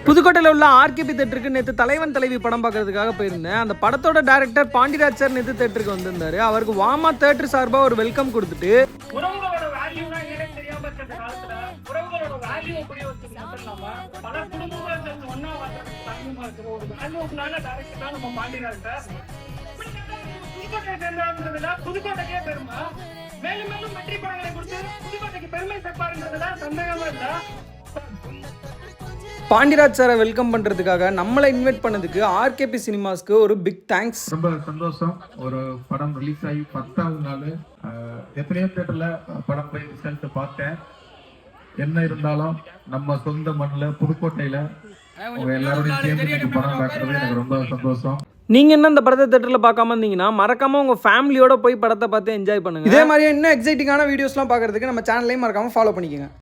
புதுக்கோட்டையில் உள்ள ஆர்கேபி தேட்டருக்கு நேற்று தலைவன் தலைவி படம் பார்க்கறதுக்காக போயிருந்தேன். அந்த படத்தோட டைரக்டர் பாண்டிராஜ் சார் நேற்று தேட்டருக்கு வந்திருந்தாரு. அவருக்கு வாமா தேட்டர் சார்பாக ஒரு வெல்கம் கொடுத்துட்டு புதுக்கோட்டைக்கே பெருமா மேலும் மேலும் வெற்றி படங்களை கொடுத்து புதுக்கோட்டைக்கு பெருமை சேர்ப்பாருன்றதுல சந்தேகமா இல்ல. பாண்டிராஜ் சாரை வெல்கம் பண்ணுறதுக்காக நம்மளை இன்வைட் பண்ணதுக்கு ஆர்கேபி சினிமாஸ்க்கு ஒரு பிக் தேங்க்ஸ். ரொம்ப சந்தோஷம். ஒரு படம் ரிலீஸ் ஆகி 10வது நாள் எத்தனையோ தேட்டரில் படம் போய் ரிசல்ட் பார்த்தேன். என்ன இருந்தாலும் நம்ம சொந்த மண்ணில் புதுக்கோட்டையில் அவங்க எல்லாரோடையும் சேர்ந்து படம் பார்க்குறது எனக்கு ரொம்ப சந்தோஷம். நீங்கள் என்ன இந்த படத்தை தேட்டரில் பார்க்காம இருந்தீங்கன்னா மறக்காமல் உங்கள் ஃபேமிலியோட போய் படத்தை பார்த்து என்ஜாய் பண்ணுங்கள். இதே மாதிரியே இன்னும் எக்ஸைட்டிங்கான வீடியோஸ்லாம் பார்க்குறதுக்கு நம்ம சேனலையும் மறக்காமல் ஃபாலோ பண்ணிக்கோங்க.